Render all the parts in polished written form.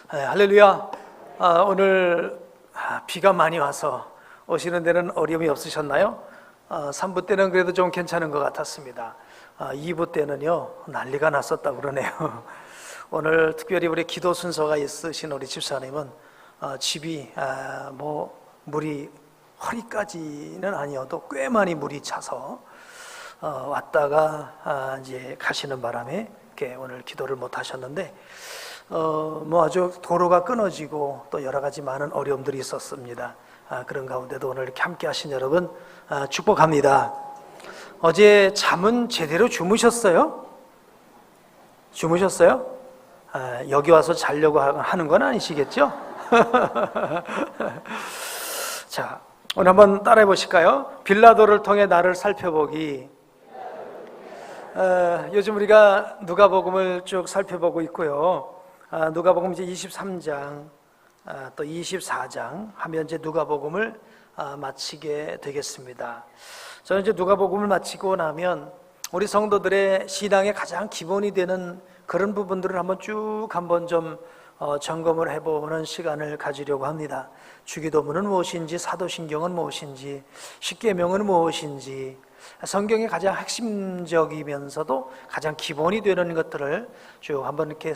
할렐루야. 오늘 비가 많이 와서 오시는 데는 어려움이 없으셨나요? 3부 때는 그래도 좀 괜찮은 것 같았습니다. 2부 때는요 난리가 났었다고 그러네요. 오늘 특별히 우리 기도 순서가 있으신 우리 집사님은 집이 물이 허리까지는 아니어도 꽤 많이 물이 차서 왔다가 이제 가시는 바람에 이렇게 오늘 기도를 못 하셨는데 아주 도로가 끊어지고 또 여러 가지 많은 어려움들이 있었습니다. 그런 가운데도 오늘 이렇게 함께 하신 여러분 축복합니다. 어제 잠은 제대로 주무셨어요? 주무셨어요? 여기 와서 자려고 하는 건 아니시겠죠? 자, 오늘 한번 따라해 보실까요? 빌라도를 통해 나를 살펴보기. 요즘 우리가 누가복음을 쭉 살펴보고 있고요. 누가복음 이제 23장 또 24장 하면 이제 누가복음을 마치게 되겠습니다. 저는 이제 누가복음을 마치고 나면 우리 성도들의 신앙의 가장 기본이 되는 그런 부분들을 한번 좀 점검을 해보는 시간을 가지려고 합니다. 주기도문은 무엇인지, 사도신경은 무엇인지, 십계명은 무엇인지, 성경의 가장 핵심적이면서도 가장 기본이 되는 것들을 쭉 한번 이렇게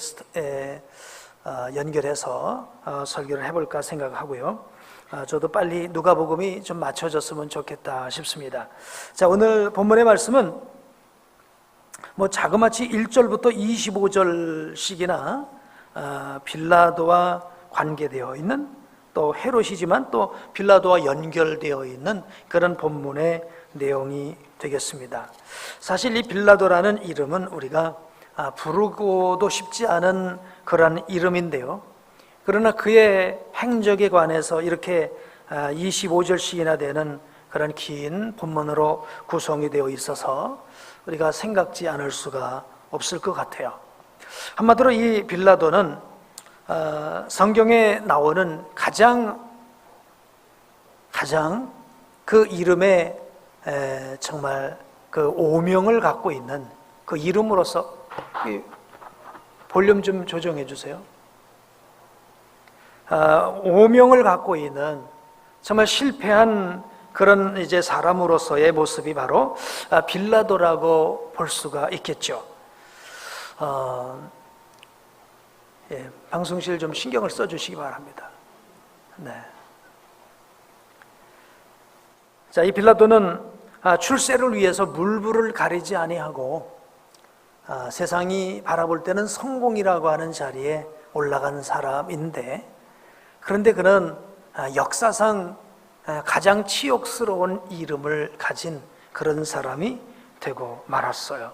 연결해서 설교를 해볼까 생각하고요. 저도 빨리 누가복음이 좀 맞춰졌으면 좋겠다 싶습니다. 자, 오늘 본문의 말씀은 자그마치 1절부터 25절씩이나 빌라도와 관계되어 있는, 또 헤롯이지만 또 빌라도와 연결되어 있는 그런 본문의 내용이 되겠습니다. 사실 이 빌라도라는 이름은 우리가 부르고도 쉽지 않은 그런 이름인데요, 그러나 그의 행적에 관해서 이렇게 25절씩이나 되는 그런 긴 본문으로 구성이 되어 있어서 우리가 생각지 않을 수가 없을 것 같아요. 한마디로 이 빌라도는 성경에 나오는 가장 그 이름에 정말 그 오명을 갖고 있는 그 이름으로서, 볼륨 좀 조정해 주세요. 오명을 갖고 있는 정말 실패한 그런 이제 사람으로서의 모습이 바로 빌라도라고 볼 수가 있겠죠. 방송실 좀 신경을 써주시기 바랍니다. 네. 자, 이 빌라도는 출세를 위해서 물불을 가리지 아니하고 세상이 바라볼 때는 성공이라고 하는 자리에 올라간 사람인데, 그런데 그는 역사상 가장 치욕스러운 이름을 가진 그런 사람이 되고 말았어요.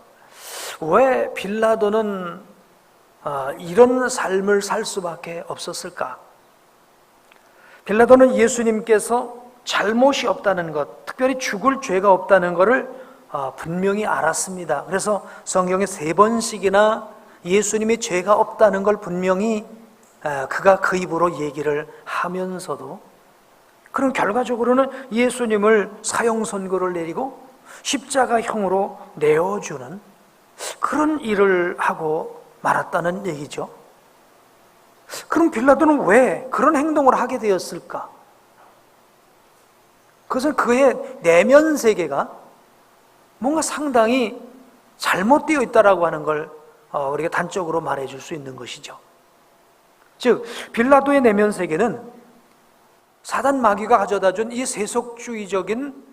왜 빌라도는 이런 삶을 살 수밖에 없었을까? 빌라도는 예수님께서 잘못이 없다는 것, 특별히 죽을 죄가 없다는 것을 분명히 알았습니다. 그래서 성경에 3번씩이나 예수님이 죄가 없다는 걸 분명히 그가 그 입으로 얘기를 하면서도, 그럼 결과적으로는 예수님을 사형 선고를 내리고 십자가형으로 내어주는 그런 일을 하고 말았다는 얘기죠. 그럼 빌라도는 왜 그런 행동을 하게 되었을까? 그것은 그의 내면 세계가 뭔가 상당히 잘못되어 있다라고 하는 걸 우리가 단적으로 말해줄 수 있는 것이죠. 즉, 빌라도의 내면 세계는 사단 마귀가 가져다준 이 세속주의적인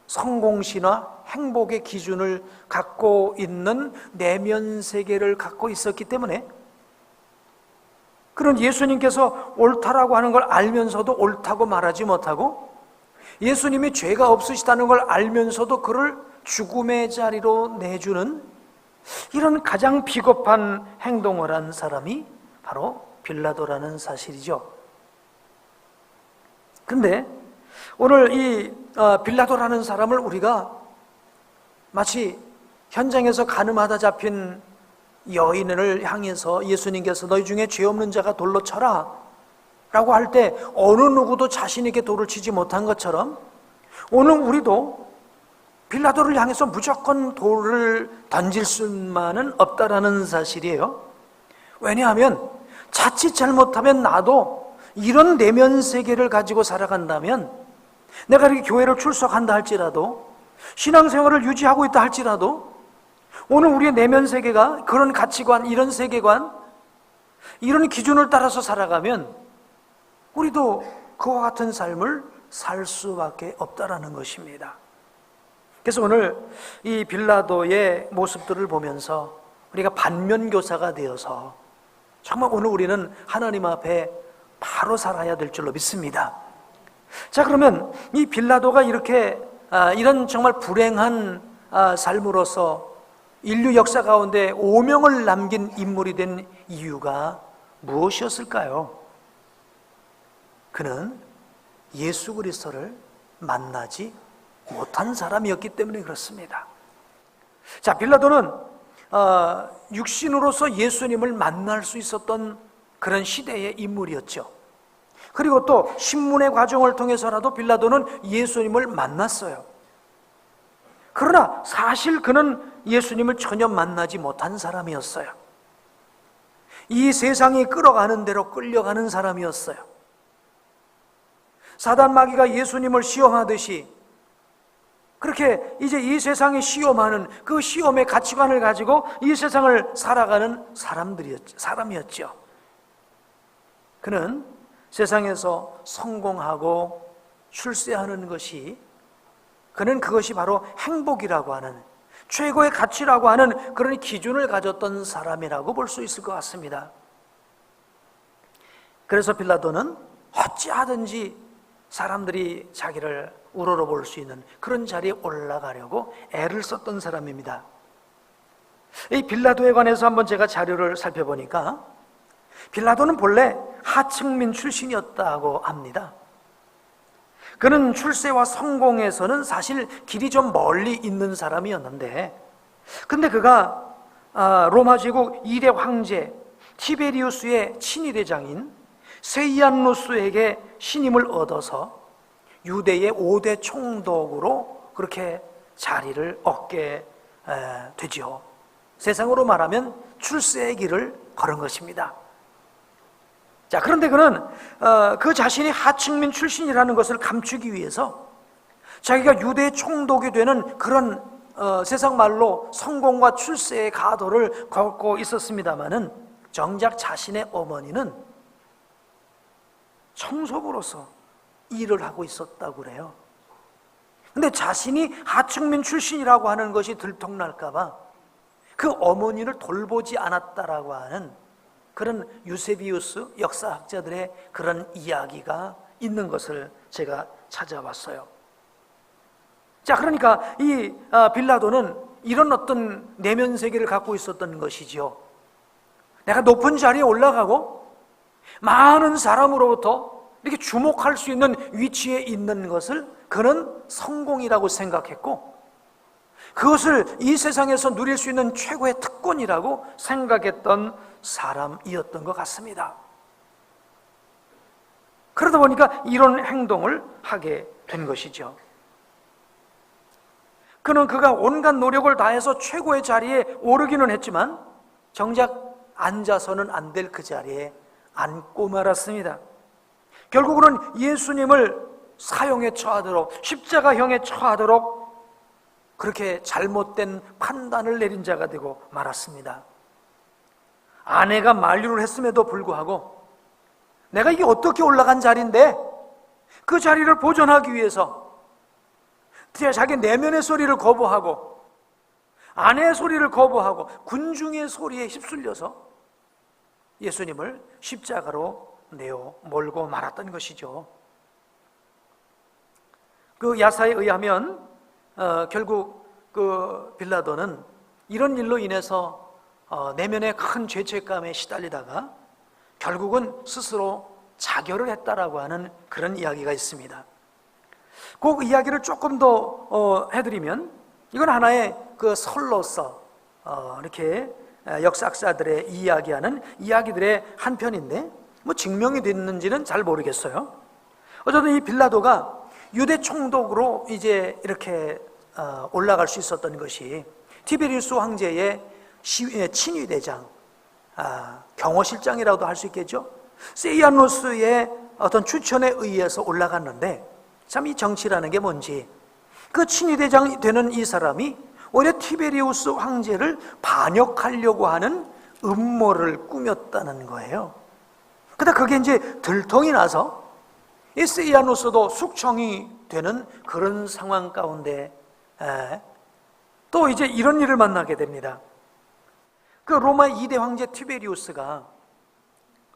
성공신화, 행복의 기준을 갖고 있는 내면 세계를 갖고 있었기 때문에, 그런 예수님께서 옳다라고 하는 걸 알면서도 옳다고 말하지 못하고, 예수님이 죄가 없으시다는 걸 알면서도 그를 죽음의 자리로 내주는 이런 가장 비겁한 행동을 한 사람이 바로 빌라도라는 사실이죠. 근데 오늘 이 빌라도라는 사람을 우리가 마치 현장에서 가늠하다 잡힌 여인을 향해서 예수님께서 너희 중에 죄 없는 자가 돌로 쳐라 라고 할 때 어느 누구도 자신 있게 돌을 치지 못한 것처럼, 오늘 우리도 빌라도를 향해서 무조건 돌을 던질 수만은 없다라는 사실이에요. 왜냐하면 자칫 잘못하면 나도 이런 내면 세계를 가지고 살아간다면, 내가 이렇게 교회를 출석한다 할지라도, 신앙생활을 유지하고 있다 할지라도, 오늘 우리의 내면 세계가 그런 가치관, 이런 세계관, 이런 기준을 따라서 살아가면 우리도 그와 같은 삶을 살 수밖에 없다라는 것입니다. 그래서 오늘 이 빌라도의 모습들을 보면서 우리가 반면교사가 되어서 정말 오늘 우리는 하나님 앞에 바로 살아야 될 줄로 믿습니다. 자, 그러면 이 빌라도가 이렇게 이런 정말 불행한 삶으로서 인류 역사 가운데 오명을 남긴 인물이 된 이유가 무엇이었을까요? 그는 예수 그리스도를 만나지 못한 사람이었기 때문에 그렇습니다. 자, 빌라도는 육신으로서 예수님을 만날 수 있었던 그런 시대의 인물이었죠. 그리고 또 신문의 과정을 통해서라도 빌라도는 예수님을 만났어요. 그러나 사실 그는 예수님을 전혀 만나지 못한 사람이었어요. 이 세상이 끌어가는 대로 끌려가는 사람이었어요. 사단 마귀가 예수님을 시험하듯이 그렇게 이제 이 세상이 시험하는 그 시험의 가치관을 가지고 이 세상을 살아가는 사람이었죠. 그는 세상에서 성공하고 출세하는 것이, 그는 그것이 바로 행복이라고 하는, 최고의 가치라고 하는 그런 기준을 가졌던 사람이라고 볼 수 있을 것 같습니다. 그래서 빌라도는 어찌하든지 사람들이 자기를 우러러볼 수 있는 그런 자리에 올라가려고 애를 썼던 사람입니다. 이 빌라도에 관해서 한번 제가 자료를 살펴보니까 빌라도는 본래 하층민 출신이었다고 합니다. 그는 출세와 성공에서는 사실 길이 좀 멀리 있는 사람이었는데, 근데 그가 로마 제국 2대 황제 티베리우스의 친위대장인 세이안누스에게 신임을 얻어서 유대의 5대 총독으로 그렇게 자리를 얻게 되죠. 세상으로 말하면 출세의 길을 걸은 것입니다. 자, 그런데 그는 그 자신이 하층민 출신이라는 것을 감추기 위해서 자기가 유대의 총독이 되는 그런 세상 말로 성공과 출세의 가도를 걷고 있었습니다마는, 정작 자신의 어머니는 청소부로서 일을 하고 있었다고 그래요. 근데 자신이 하층민 출신이라고 하는 것이 들통날까봐 그 어머니를 돌보지 않았다라고 하는 그런 유세비우스 역사학자들의 그런 이야기가 있는 것을 제가 찾아봤어요. 자, 그러니까 이 빌라도는 이런 어떤 내면 세계를 갖고 있었던 것이죠. 내가 높은 자리에 올라가고 많은 사람으로부터 이렇게 주목할 수 있는 위치에 있는 것을 그는 성공이라고 생각했고, 그것을 이 세상에서 누릴 수 있는 최고의 특권이라고 생각했던 사람이었던 것 같습니다. 그러다 보니까 이런 행동을 하게 된 것이죠. 그가 온갖 노력을 다해서 최고의 자리에 오르기는 했지만 정작 앉아서는 안 될 그 자리에 앉고 말았습니다. 결국은 예수님을 사형에 처하도록, 십자가형에 처하도록 그렇게 잘못된 판단을 내린 자가 되고 말았습니다. 아내가 만류를 했음에도 불구하고 내가 이게 어떻게 올라간 자리인데 그 자리를 보존하기 위해서 자기 내면의 소리를 거부하고 아내의 소리를 거부하고 군중의 소리에 휩쓸려서 예수님을 십자가로 내어 몰고 말았던 것이죠. 그 야사에 의하면 결국 그 빌라도는 이런 일로 인해서 내면의 큰 죄책감에 시달리다가 결국은 스스로 자결을 했다라고 하는 그런 이야기가 있습니다. 그 이야기를 조금 더 해드리면, 이건 하나의 그 설로서 이렇게 역사학자들의 이야기하는 이야기들의 한 편인데, 뭐 증명이 됐는지는 잘 모르겠어요. 어쨌든 이 빌라도가 유대 총독으로 이제 이렇게 올라갈 수 있었던 것이 티베리우스 황제의 친위대장 경호실장이라고도 할 수 있겠죠. 세이아누스의 어떤 추천에 의해서 올라갔는데, 참 이 정치라는 게 뭔지, 그 친위대장이 되는 이 사람이 오히려 티베리우스 황제를 반역하려고 하는 음모를 꾸몄다는 거예요. 근데 그게 이제 들통이 나서 이 세이아누스도 숙청이 되는 그런 상황 가운데 또 이제 이런 일을 만나게 됩니다. 그 로마 2대 황제 티베리우스가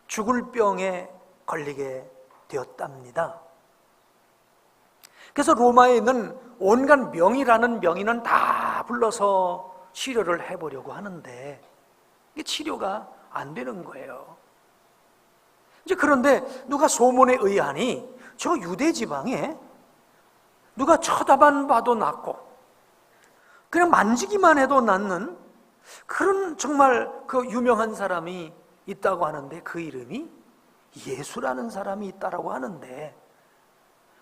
죽을 병에 걸리게 되었답니다. 그래서 로마에 있는 온갖 명의라는 명의는 다 불러서 치료를 해보려고 하는데 이게 치료가 안 되는 거예요. 이제 그런데 누가 소문에 의하니 저 유대 지방에 누가 쳐다만 봐도 낫고 그냥 만지기만 해도 낫는 그런 정말 그 유명한 사람이 있다고 하는데, 그 이름이 예수라는 사람이 있다라고 하는데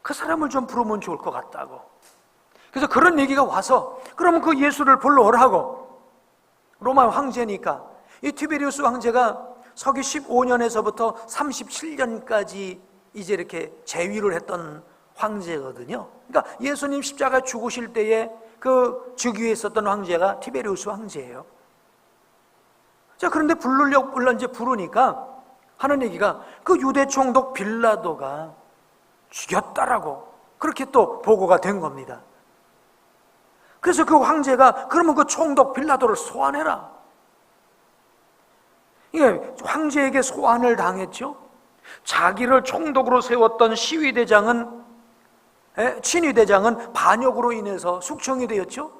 그 사람을 좀 부르면 좋을 것 같다고. 그래서 그런 얘기가 와서 그러면 그 예수를 불러오라고. 로마 황제니까 이 티베리우스 황제가 서기 15년에서부터 37년까지 이제 이렇게 재위를 했던 황제거든요. 그러니까 예수님 십자가 죽으실 때에 그 즉위에 있었던 황제가 티베리우스 황제예요. 자, 그런데 이제 부르니까 하는 얘기가 그 유대 총독 빌라도가 죽였다라고 그렇게 또 보고가 된 겁니다. 그래서 그 황제가 그러면 그 총독 빌라도를 소환해라. 이게 황제에게 소환을 당했죠. 자기를 총독으로 세웠던 친위대장은 반역으로 인해서 숙청이 되었죠.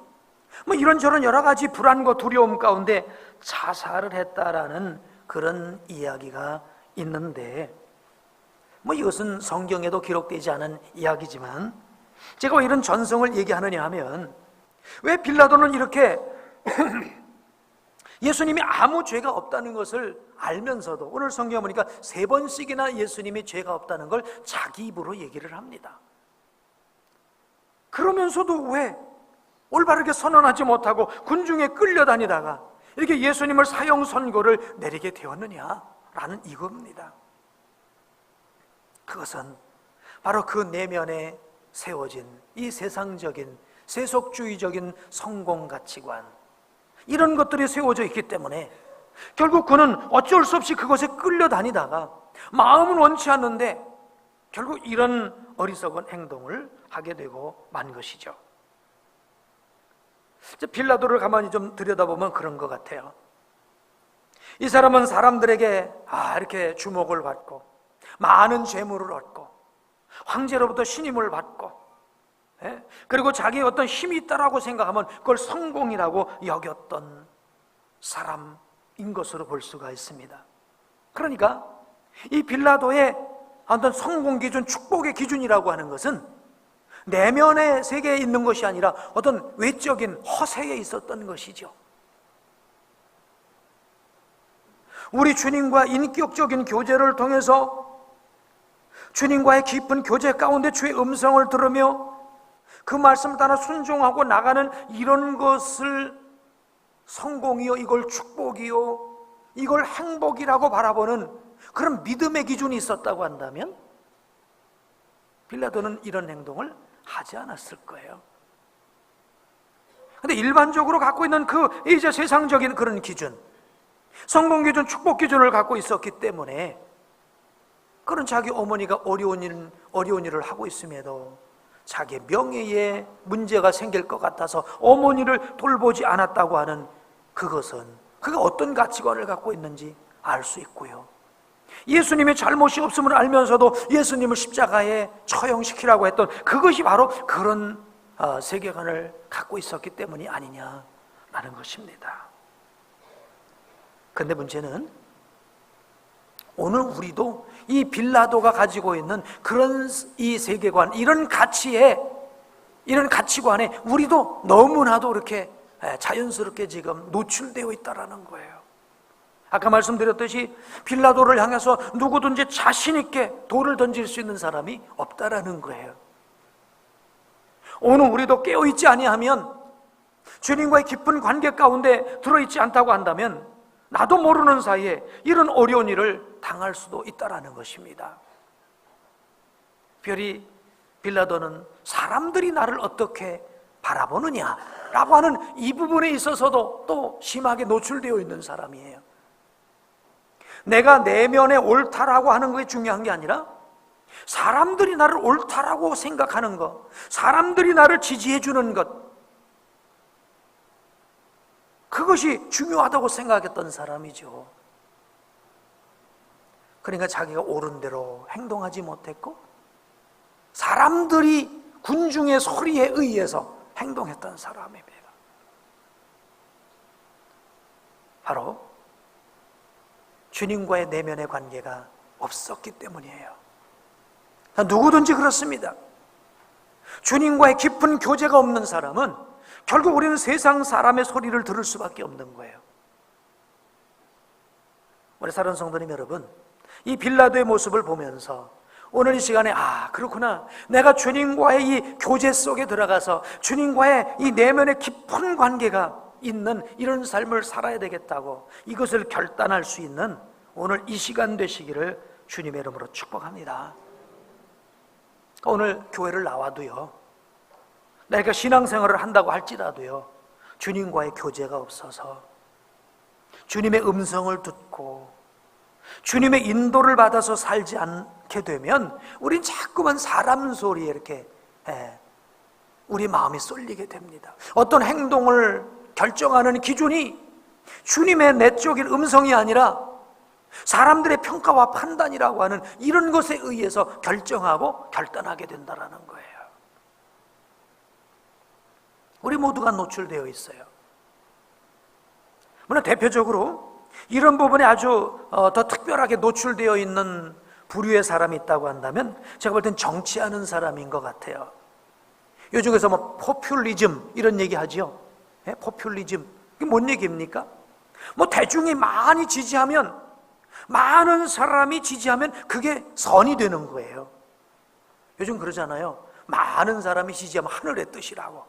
뭐 이런저런 여러 가지 불안과 두려움 가운데 자살을 했다라는 그런 이야기가 있는데, 뭐 이것은 성경에도 기록되지 않은 이야기지만 제가 왜 이런 전성을 얘기하느냐 하면, 왜 빌라도는 이렇게 예수님이 아무 죄가 없다는 것을 알면서도 오늘 성경에 보니까 3번씩이나 예수님이 죄가 없다는 걸 자기 입으로 얘기를 합니다. 그러면서도 왜 올바르게 선언하지 못하고 군중에 끌려다니다가 이렇게 예수님을 사형 선고를 내리게 되었느냐라는 이겁니다. 그것은 바로 그 내면에 세워진 이 세상적인 세속주의적인 성공 가치관, 이런 것들이 세워져 있기 때문에 결국 그는 어쩔 수 없이 그것에 끌려다니다가 마음은 원치 않는데 결국 이런 어리석은 행동을 하게 되고 만 것이죠. 빌라도를 가만히 좀 들여다보면 그런 것 같아요. 이 사람은 사람들에게 이렇게 주목을 받고 많은 재물을 얻고 황제로부터 신임을 받고, 그리고 자기의 어떤 힘이 있다라고 생각하면 그걸 성공이라고 여겼던 사람인 것으로 볼 수가 있습니다. 그러니까 이 빌라도의 어떤 성공 기준, 축복의 기준이라고 하는 것은 내면의 세계에 있는 것이 아니라 어떤 외적인 허세에 있었던 것이죠. 우리 주님과 인격적인 교제를 통해서 주님과의 깊은 교제 가운데 주의 음성을 들으며 그 말씀을 따라 순종하고 나가는 이런 것을 성공이요, 이걸 축복이요, 이걸 행복이라고 바라보는 그런 믿음의 기준이 있었다고 한다면 빌라도는 이런 행동을 하지 않았을 거예요. 그런데 일반적으로 갖고 있는 그 이제 세상적인 그런 기준, 성공 기준, 축복 기준을 갖고 있었기 때문에 그런 자기 어머니가 어려운 일을 하고 있음에도 자기의 명예에 문제가 생길 것 같아서 어머니를 돌보지 않았다고 하는 그것은 그가 어떤 가치관을 갖고 있는지 알 수 있고요. 예수님의 잘못이 없음을 알면서도 예수님을 십자가에 처형시키라고 했던 그것이 바로 그런 세계관을 갖고 있었기 때문이 아니냐라는 것입니다. 그런데 문제는 오늘 우리도 이 빌라도가 가지고 있는 그런 이 세계관, 이런 가치관에 우리도 너무나도 이렇게 자연스럽게 지금 노출되어 있다라는 거예요. 아까 말씀드렸듯이 빌라도를 향해서 누구든지 자신 있게 돌을 던질 수 있는 사람이 없다라는 거예요. 오늘 우리도 깨어있지 아니하면, 주님과의 깊은 관계 가운데 들어있지 않다고 한다면 나도 모르는 사이에 이런 어려운 일을 당할 수도 있다라는 것입니다. 특별히 빌라도는 사람들이 나를 어떻게 바라보느냐라고 하는 이 부분에 있어서도 또 심하게 노출되어 있는 사람이에요. 내가 내면에 옳다라고 하는 것이 중요한 게 아니라 사람들이 나를 옳다라고 생각하는 것, 사람들이 나를 지지해 주는 것, 그것이 중요하다고 생각했던 사람이죠. 그러니까 자기가 옳은 대로 행동하지 못했고 사람들이 군중의 소리에 의해서 행동했던 사람입니다. 바로 주님과의 내면의 관계가 없었기 때문이에요. 누구든지 그렇습니다. 주님과의 깊은 교제가 없는 사람은 결국 우리는 세상 사람의 소리를 들을 수밖에 없는 거예요. 우리 사랑하는 성도님 여러분, 이 빌라도의 모습을 보면서 오늘 이 시간에 그렇구나, 내가 주님과의 이 교제 속에 들어가서 주님과의 이 내면의 깊은 관계가 있는 이런 삶을 살아야 되겠다고 이것을 결단할 수 있는 오늘 이 시간 되시기를 주님의 이름으로 축복합니다. 오늘 교회를 나와도요, 내가 신앙생활을 한다고 할지라도요, 주님과의 교제가 없어서 주님의 음성을 듣고 주님의 인도를 받아서 살지 않게 되면 우린 자꾸만 사람 소리에 이렇게 우리 마음이 쏠리게 됩니다. 어떤 행동을 결정하는 기준이 주님의 내적인 음성이 아니라 사람들의 평가와 판단이라고 하는 이런 것에 의해서 결정하고 결단하게 된다는 거예요. 우리 모두가 노출되어 있어요. 물론 대표적으로 이런 부분에 아주 더 특별하게 노출되어 있는 부류의 사람이 있다고 한다면 제가 볼 땐 정치하는 사람인 것 같아요. 요즘에서 뭐 포퓰리즘 이런 얘기 하죠. 포퓰리즘, 이게 뭔 얘기입니까? 뭐 대중이 많이 지지하면, 많은 사람이 지지하면 그게 선이 되는 거예요. 요즘 그러잖아요. 많은 사람이 지지하면 하늘의 뜻이라고.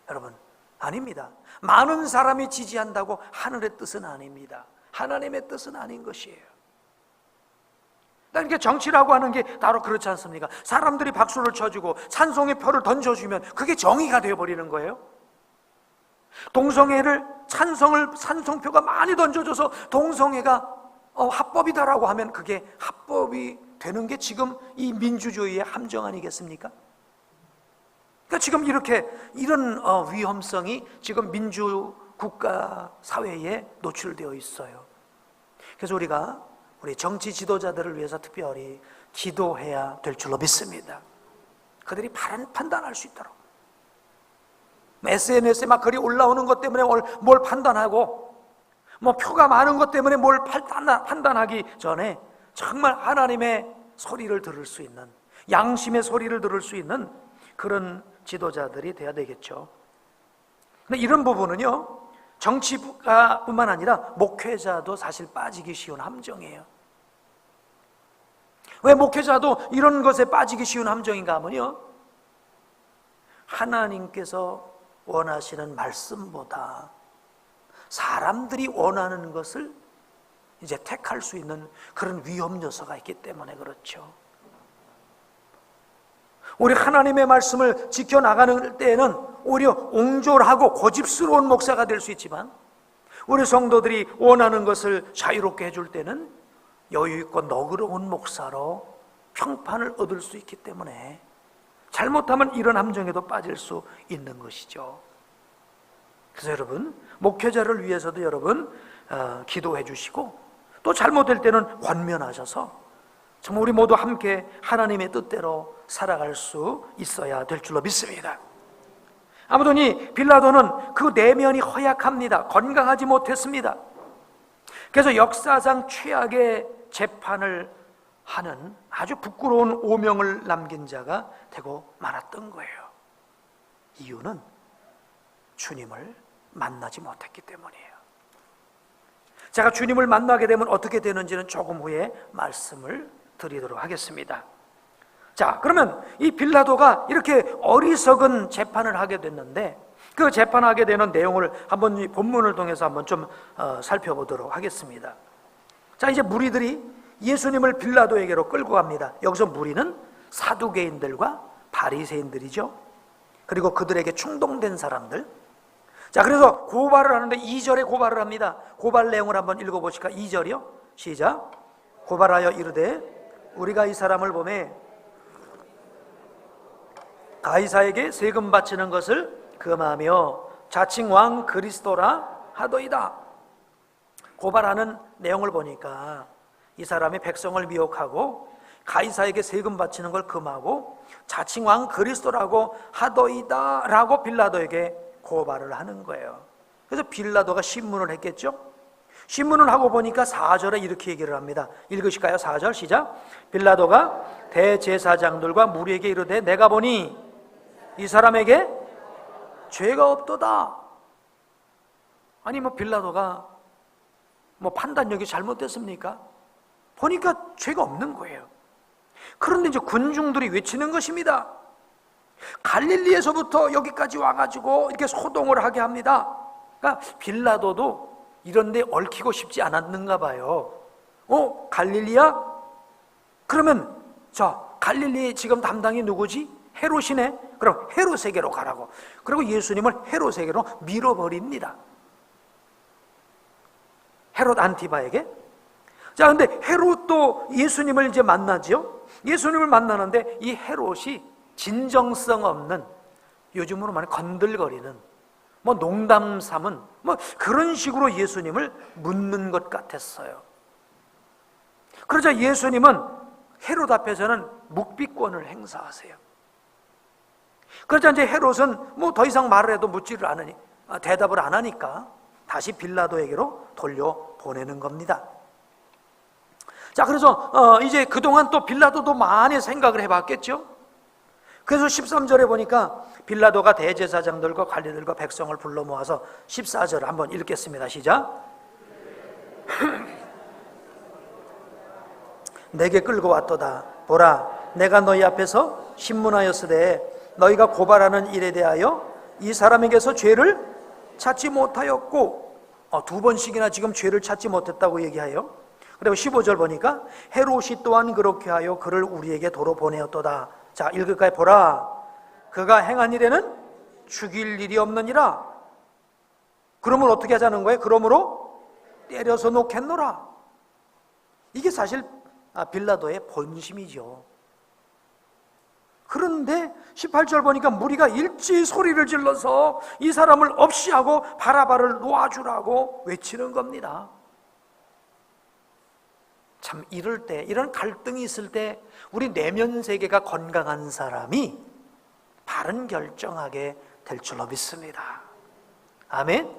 여러분, 아닙니다. 많은 사람이 지지한다고 하늘의 뜻은 아닙니다. 하나님의 뜻은 아닌 것이에요. 그러니까 정치라고 하는 게 바로 그렇지 않습니까? 사람들이 박수를 쳐주고 찬송의 표를 던져주면 그게 정의가 되어버리는 거예요. 동성애를 찬송표가 많이 던져줘서 동성애가 합법이다라고 하면 그게 합법이 되는 게 지금 이 민주주의의 함정 아니겠습니까? 그러니까 지금 이런 위험성이 지금 민주국가 사회에 노출되어 있어요. 그래서 우리 정치 지도자들을 위해서 특별히 기도해야 될 줄로 믿습니다. 그들이 바른 판단할 수 있도록. SNS에 막 글이 올라오는 것 때문에 뭘 판단하고, 뭐 표가 많은 것 때문에 뭘 판단하기 전에 정말 하나님의 소리를 들을 수 있는, 양심의 소리를 들을 수 있는 그런 지도자들이 돼야 되겠죠. 근데 이런 부분은요, 정치가뿐만 아니라 목회자도 사실 빠지기 쉬운 함정이에요. 왜 목회자도 이런 것에 빠지기 쉬운 함정인가 하면요, 하나님께서 원하시는 말씀보다 사람들이 원하는 것을 이제 택할 수 있는 그런 위험 요소가 있기 때문에 그렇죠. 우리 하나님의 말씀을 지켜나가는 때에는 오히려 옹졸하고 고집스러운 목사가 될 수 있지만, 우리 성도들이 원하는 것을 자유롭게 해줄 때는 여유있고 너그러운 목사로 평판을 얻을 수 있기 때문에 잘못하면 이런 함정에도 빠질 수 있는 것이죠. 그래서 여러분, 목회자를 위해서도 여러분 기도해 주시고, 또 잘못될 때는 권면하셔서 정말 우리 모두 함께 하나님의 뜻대로 살아갈 수 있어야 될 줄로 믿습니다. 아무튼 이 빌라도는 그 내면이 허약합니다. 건강하지 못했습니다. 그래서 역사상 최악의 재판을 하는 아주 부끄러운 오명을 남긴 자가 되고 말았던 거예요. 이유는 주님을 만나지 못했기 때문이에요. 제가 주님을 만나게 되면 어떻게 되는지는 조금 후에 말씀을 드리도록 하겠습니다. 자, 그러면 이 빌라도가 이렇게 어리석은 재판을 하게 됐는데 그 재판하게 되는 내용을 한번 이 본문을 통해서 한번 좀 살펴보도록 하겠습니다. 자, 이제 무리들이 예수님을 빌라도에게로 끌고 갑니다. 여기서 무리는 사두개인들과 바리새인들이죠. 그리고 그들에게 충동된 사람들. 자, 그래서 고발을 하는데 2절에 고발을 합니다. 고발 내용을 한번 읽어보실까? 2절이요. 시작. 고발하여 이르되 우리가 이 사람을 보매 가이사에게 세금 바치는 것을 금하며 자칭 왕 그리스도라 하더이다. 고발하는 내용을 보니까 이 사람이 백성을 미혹하고 가이사에게 세금 바치는 걸 금하고 자칭 왕 그리스도라고 하더이다 라고 빌라도에게 고발을 하는 거예요. 그래서 빌라도가 신문을 했겠죠. 신문을 하고 보니까 4절에 이렇게 얘기를 합니다. 읽으실까요? 4절 시작. 빌라도가 대제사장들과 무리에게 이르되 내가 보니 이 사람에게 죄가 없도다. 아니 빌라도가 판단력이 잘못됐습니까? 보니까 죄가 없는 거예요. 그런데 이제 군중들이 외치는 것입니다. 갈릴리에서부터 여기까지 와가지고 이렇게 소동을 하게 합니다. 그러니까 빌라도도 이런 데 얽히고 싶지 않았는가 봐요. 갈릴리야? 그러면 갈릴리 지금 담당이 누구지? 헤롯이네? 그럼 헤롯에게로 가라고. 그리고 예수님을 헤롯에게로 밀어버립니다. 헤롯 안티바에게. 자, 근데 헤롯도 예수님을 이제 만나죠. 예수님을 만나는데 이 헤롯이 진정성 없는, 요즘으로 말하면 건들거리는, 농담 삼은 그런 식으로 예수님을 묻는 것 같았어요. 그러자 예수님은 헤롯 앞에서는 묵비권을 행사하세요. 그러자 이제 헤롯은 더 이상 말을 해도 묻지를 않으니, 대답을 안 하니까 다시 빌라도에게로 돌려보내는 겁니다. 자, 그래서 이제 그동안 또 빌라도도 많이 생각을 해봤겠죠. 그래서 13절에 보니까 빌라도가 대제사장들과 관리들과 백성을 불러 모아서 14절 한번 읽겠습니다. 시작. 내게 끌고 왔도다. 보라, 내가 너희 앞에서 신문하였으되 너희가 고발하는 일에 대하여 이 사람에게서 죄를 찾지 못하였고, 2번씩이나 지금 죄를 찾지 못했다고 얘기하여. 그리고 15절 보니까 헤롯이 또한 그렇게 하여 그를 우리에게 도로 보내었도다. 자, 읽을까요? 보라, 그가 행한 일에는 죽일 일이 없느니라. 그러면 어떻게 하자는 거예요? 그러므로 때려서 놓겠노라. 이게 사실 빌라도의 본심이죠. 그런데 18절 보니까 무리가 일제히 소리를 질러서 이 사람을 없이 하고 바라바를 놓아주라고 외치는 겁니다. 참, 이럴 때, 이런 갈등이 있을 때 우리 내면 세계가 건강한 사람이 바른 결정하게 될 줄로 믿습니다. 아멘.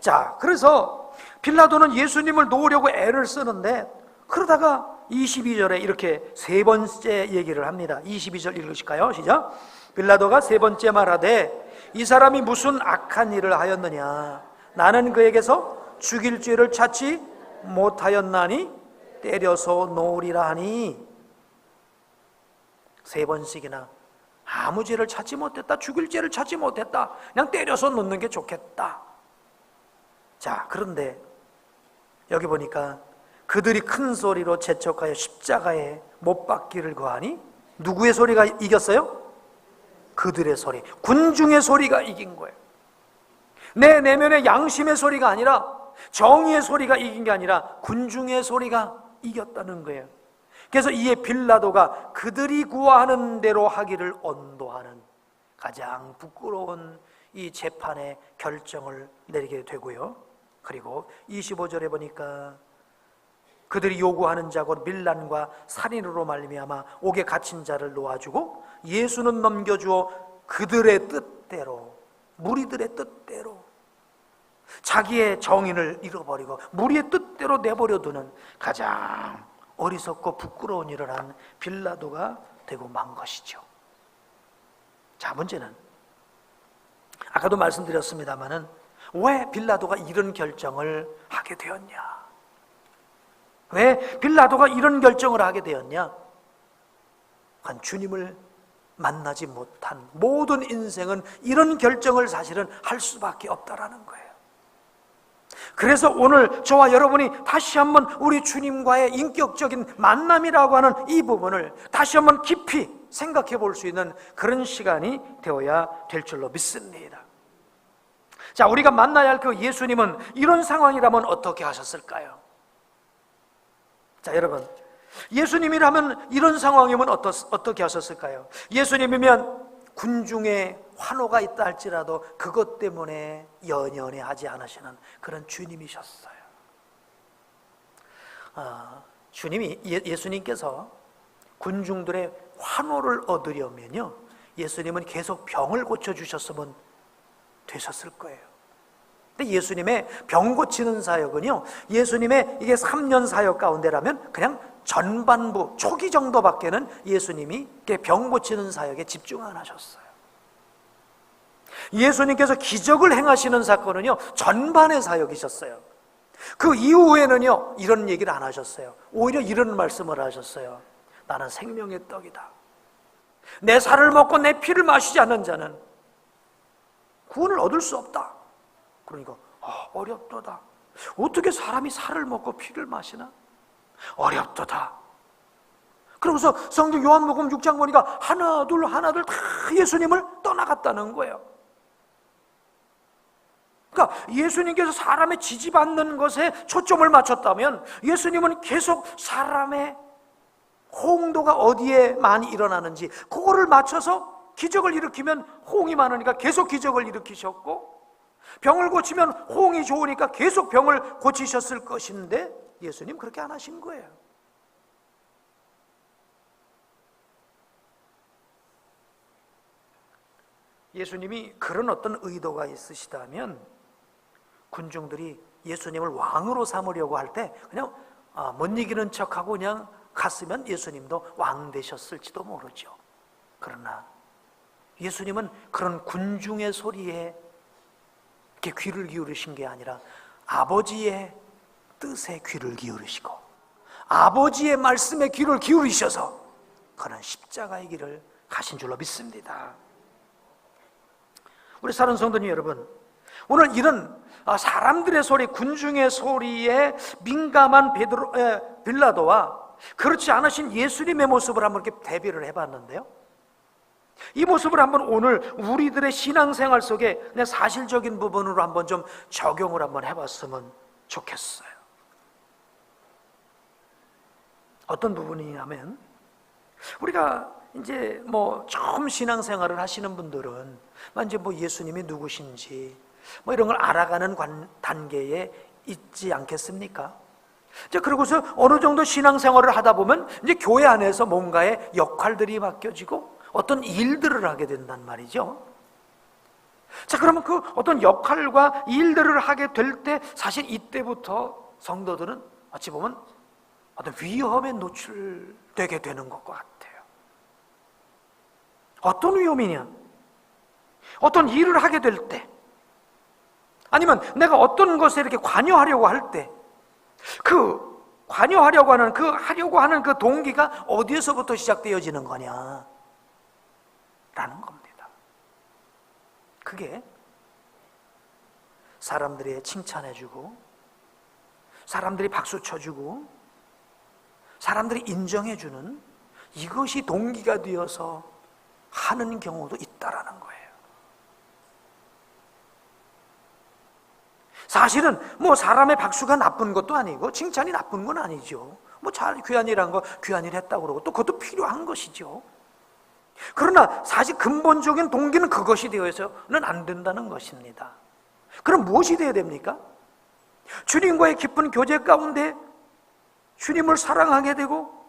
자, 그래서 빌라도는 예수님을 놓으려고 애를 쓰는데, 그러다가 22절에 이렇게 세 번째 얘기를 합니다. 22절 읽으실까요? 시작. 빌라도가 세 번째 말하되 이 사람이 무슨 악한 일을 하였느냐? 나는 그에게서 죽일 죄를 찾지 못하였나니 때려서 놓으리라 하니. 세 번씩이나 아무 죄를 찾지 못했다, 죽일 죄를 찾지 못했다, 그냥 때려서 놓는 게 좋겠다. 자, 그런데 여기 보니까 그들이 큰 소리로 재촉하여 십자가에 못 박기를 거하니 누구의 소리가 이겼어요? 그들의 소리, 군중의 소리가 이긴 거예요. 내 내면의 양심의 소리가 아니라, 정의의 소리가 이긴 게 아니라 군중의 소리가 이겼다는 거예요. 그래서 이에 빌라도가 그들이 구하는 대로 하기를 언도하는 가장 부끄러운 이 재판의 결정을 내리게 되고요. 그리고 25절에 보니까 그들이 요구하는 자고 밀란과 살인으로 말미암아 옥에 갇힌 자를 놓아주고 예수는 넘겨주어 그들의 뜻대로, 무리들의 뜻대로 자기의 정의를 잃어버리고 무리의 뜻대로 내버려두는 가장 어리석고 부끄러운 일을 한 빌라도가 되고 만 것이죠. 자, 문제는 아까도 말씀드렸습니다마는 왜 빌라도가 이런 결정을 하게 되었냐? 왜 빌라도가 이런 결정을 하게 되었냐? 주님을 만나지 못한 모든 인생은 이런 결정을 사실은 할 수밖에 없다라는 거예요. 그래서 오늘 저와 여러분이 다시 한번 우리 주님과의 인격적인 만남이라고 하는 이 부분을 다시 한번 깊이 생각해 볼 수 있는 그런 시간이 되어야 될 줄로 믿습니다. 자, 우리가 만나야 할 그 예수님은 이런 상황이라면 어떻게 하셨을까요? 자, 여러분, 예수님이라면 이런 상황이면 어떻게 하셨을까요? 예수님이면 군중에 환호가 있다 할지라도 그것 때문에 연연해 하지 않으시는 그런 주님이셨어요. 예수님께서 군중들의 환호를 얻으려면요, 예수님은 계속 병을 고쳐주셨으면 되셨을 거예요. 근데 예수님의 병 고치는 사역은요, 예수님의 이게 3년 사역 가운데라면 그냥 전반부 초기 정도밖에는 예수님이 병 고치는 사역에 집중 안 하셨어요. 예수님께서 기적을 행하시는 사건은요, 전반의 사역이셨어요. 그 이후에는요, 이런 얘기를 안 하셨어요. 오히려 이런 말씀을 하셨어요. 나는 생명의 떡이다. 내 살을 먹고 내 피를 마시지 않는 자는 구원을 얻을 수 없다. 그러니까 어렵도다. 어떻게 사람이 살을 먹고 피를 마시나? 어렵도다. 그러면서 성경 요한복음 6장 보니까 하나둘 다 예수님을 떠나갔다는 거예요. 그러니까 예수님께서 사람의 지지받는 것에 초점을 맞췄다면 예수님은 계속 사람의 호응도가 어디에 많이 일어나는지 그거를 맞춰서 기적을 일으키면 호응이 많으니까 계속 기적을 일으키셨고, 병을 고치면 호응이 좋으니까 계속 병을 고치셨을 것인데 예수님 그렇게 안 하신 거예요. 예수님이 그런 어떤 의도가 있으시다면 군중들이 예수님을 왕으로 삼으려고 할 때 그냥 못 이기는 척하고 그냥 갔으면 예수님도 왕 되셨을지도 모르죠. 그러나 예수님은 그런 군중의 소리에 이렇게 귀를 기울이신 게 아니라 아버지의 뜻에 귀를 기울이시고 아버지의 말씀에 귀를 기울이셔서 그런 십자가의 길을 가신 줄로 믿습니다. 우리 사랑하는 성도님 여러분, 오늘 이런 사람들의 소리, 군중의 소리에 민감한 빌라도와 그렇지 않으신 예수님의 모습을 한번 이렇게 대비를 해봤는데요, 이 모습을 한번 오늘 우리들의 신앙생활 속에 그냥 사실적인 부분으로 한번 좀 적용을 한번 해봤으면 좋겠어요. 어떤 부분이냐면, 우리가 이제 처음 신앙생활을 하시는 분들은 이제 예수님이 누구신지 이런 걸 알아가는 단계에 있지 않겠습니까? 이제 그러고서 어느 정도 신앙생활을 하다 보면 이제 교회 안에서 뭔가의 역할들이 맡겨지고 어떤 일들을 하게 된단 말이죠. 자, 그러면 그 어떤 역할과 일들을 하게 될 때 사실 이때부터 성도들은 어찌 보면 어떤 위험에 노출되게 되는 것 같아요. 어떤 위험이냐? 어떤 일을 하게 될 때, 아니면 내가 어떤 것에 이렇게 관여하려고 할 때, 그 관여하려고 하는 하려고 하는 그 동기가 어디에서부터 시작되어지는 거냐? 라는 겁니다. 그게 사람들이 칭찬해주고, 사람들이 박수 쳐주고, 사람들이 인정해주는 이것이 동기가 되어서 하는 경우도 있다라는 거예요. 사실은 사람의 박수가 나쁜 것도 아니고 칭찬이 나쁜 건 아니죠. 잘 귀한 일한 거 귀한 일 했다고 그러고 또 그것도 필요한 것이죠. 그러나 사실 근본적인 동기는 그것이 되어서는 안 된다는 것입니다. 그럼 무엇이 되어야 됩니까? 주님과의 깊은 교제 가운데 주님을 사랑하게 되고,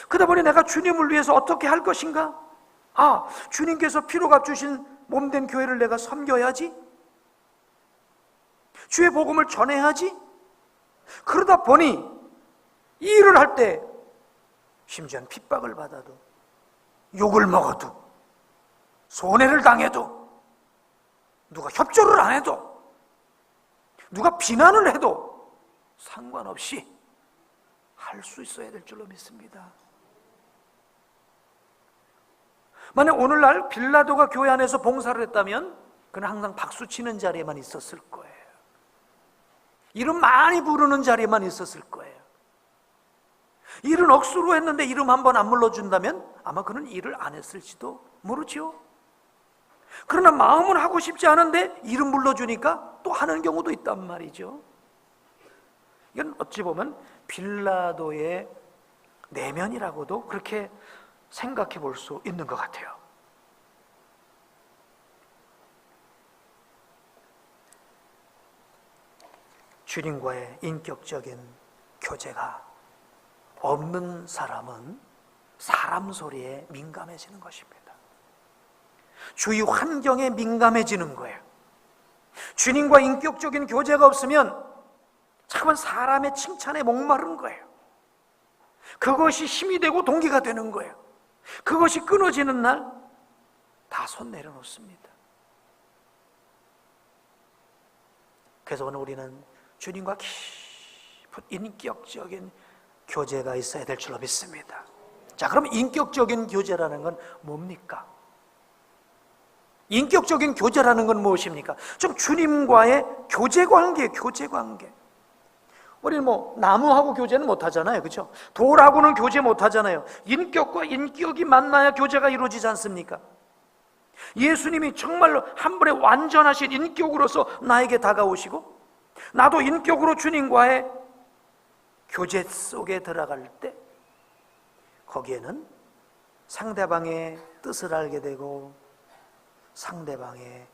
그러다 보니 내가 주님을 위해서 어떻게 할 것인가? 주님께서 피로값 주신 몸된 교회를 내가 섬겨야지, 주의 복음을 전해야지. 그러다 보니 이 일을 할 때 심지어는 핍박을 받아도, 욕을 먹어도, 손해를 당해도, 누가 협조를 안 해도, 누가 비난을 해도 상관없이 할 수 있어야 될 줄로 믿습니다. 만약 오늘날 빌라도가 교회 안에서 봉사를 했다면 그는 항상 박수 치는 자리에만 있었을 거예요. 이름 많이 부르는 자리에만 있었을 거예요. 일은 억수로 했는데 이름 한번 안 불러준다면 아마 그는 일을 안 했을지도 모르죠. 그러나 마음은 하고 싶지 않은데 이름 불러주니까 또 하는 경우도 있단 말이죠. 이건 어찌 보면 빌라도의 내면이라고도 그렇게 생각해 볼 수 있는 것 같아요. 주님과의 인격적인 교제가 없는 사람은 사람 소리에 민감해지는 것입니다. 주위 환경에 민감해지는 거예요. 주님과 인격적인 교제가 없으면 잠깐 사람의 칭찬에 목마른 거예요. 그것이 힘이 되고 동기가 되는 거예요. 그것이 끊어지는 날 다 손 내려놓습니다. 그래서 오늘 우리는 주님과 깊은 인격적인 교제가 있어야 될 줄로 믿습니다. 자, 그럼 인격적인 교제라는 건 뭡니까? 인격적인 교제라는 건 무엇입니까? 좀 주님과의 교제 관계예요. 교제 관계. 우리는 나무하고 교제는 못 하잖아요. 그렇죠? 돌하고는 교제 못 하잖아요. 인격과 인격이 만나야 교제가 이루어지지 않습니까? 예수님이 정말로 한 분의 완전하신 인격으로서 나에게 다가오시고 나도 인격으로 주님과의 교제 속에 들어갈 때 거기에는 상대방의 뜻을 알게 되고 상대방의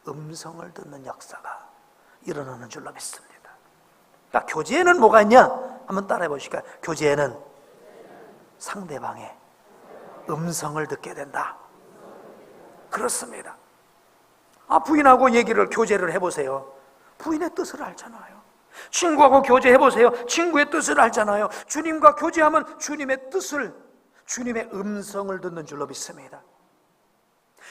음성을 듣는 역사가 일어나는 줄로 믿습니다. 그러니까 교제에는 뭐가 있냐? 한번 따라해 보실까요? 교제에는 상대방의 음성을 듣게 된다. 그렇습니다. 부인하고 교제를 해보세요. 부인의 뜻을 알잖아요. 친구하고 교제해보세요. 친구의 뜻을 알잖아요. 주님과 교제하면 주님의 뜻을, 주님의 음성을 듣는 줄로 믿습니다.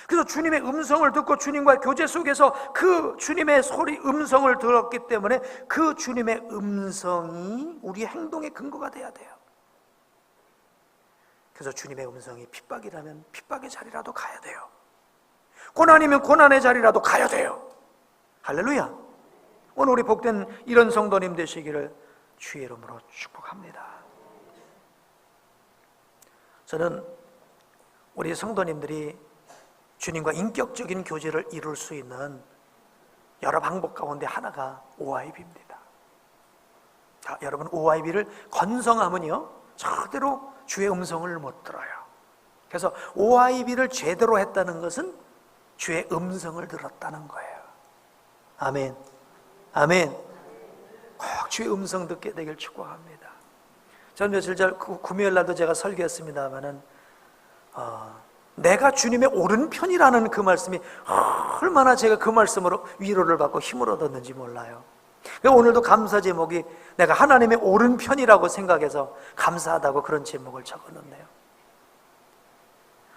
그래서 주님의 음성을 듣고 주님과의 교제 속에서 그 주님의 소리, 음성을 들었기 때문에 그 주님의 음성이 우리의 행동의 근거가 돼야 돼요. 그래서 주님의 음성이 핍박이라면 핍박의 자리라도 가야 돼요. 고난이면 고난의 자리라도 가야 돼요. 할렐루야. 오늘 우리 복된 이런 성도님 되시기를 주의 이름으로 축복합니다. 저는 우리 성도님들이 주님과 인격적인 교제를 이룰 수 있는 여러 방법 가운데 하나가 OIB입니다. 자, 여러분 OIB를 건성하면요 절대로 주의 음성을 못 들어요. 그래서 OIB를 제대로 했다는 것은 주의 음성을 들었다는 거예요. 아멘. 아멘. 꼭 주의 음성 듣게 되길 축복합니다. 저는 며칠 전 금요일 날도 제가 설교했습니다마는 내가 주님의 오른편이라는 그 말씀이 얼마나 제가 그 말씀으로 위로를 받고 힘을 얻었는지 몰라요. 오늘도 감사 제목이 내가 하나님의 오른편이라고 생각해서 감사하다고 그런 제목을 적어놓네요.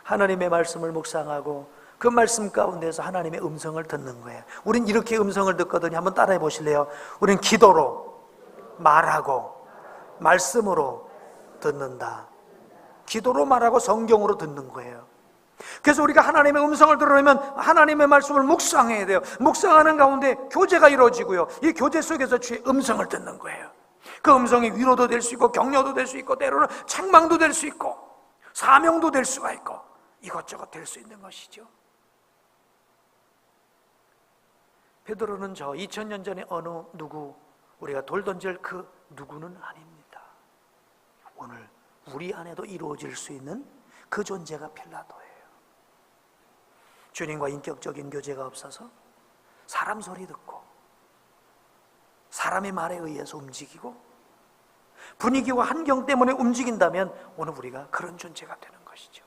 하나님의 말씀을 묵상하고 그 말씀 가운데서 하나님의 음성을 듣는 거예요. 우린 이렇게 음성을 듣거든요. 한번 따라해 보실래요? 우린 기도로 말하고 말씀으로 듣는다. 기도로 말하고 성경으로 듣는 거예요. 그래서 우리가 하나님의 음성을 들으려면 하나님의 말씀을 묵상해야 돼요. 묵상하는 가운데 교제가 이루어지고요. 이 교제 속에서 주의 음성을 듣는 거예요. 그 음성이 위로도 될 수 있고 격려도 될 수 있고 때로는 책망도 될 수 있고 사명도 될 수가 있고 이것저것 될 수 있는 것이죠. 베드로는 저 2000년 전에 어느 누구 우리가 돌 던질 그 누구는 아닙니다. 오늘 우리 안에도 이루어질 수 있는 그 존재가 빌라도예요. 주님과 인격적인 교제가 없어서 사람 소리 듣고 사람의 말에 의해서 움직이고 분위기와 환경 때문에 움직인다면 오늘 우리가 그런 존재가 되는 것이죠.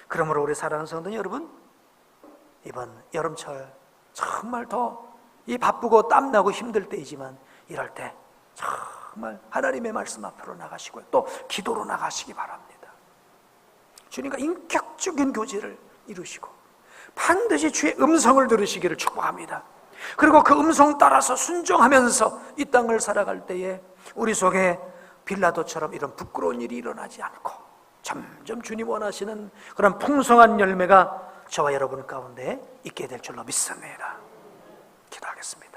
그러므로 우리 사랑하는 성도 여러분, 이번 여름철 정말 더 이 바쁘고 땀나고 힘들 때이지만 이럴 때 정말 하나님의 말씀 앞으로 나가시고 또 기도로 나가시기 바랍니다. 주님과 인격적인 교제를 이루시고 반드시 주의 음성을 들으시기를 축복합니다. 그리고 그 음성 따라서 순종하면서 이 땅을 살아갈 때에 우리 속에 빌라도처럼 이런 부끄러운 일이 일어나지 않고 점점 주님 원하시는 그런 풍성한 열매가 저와 여러분 가운데 있게 될 줄로 믿습니다. 기도하겠습니다.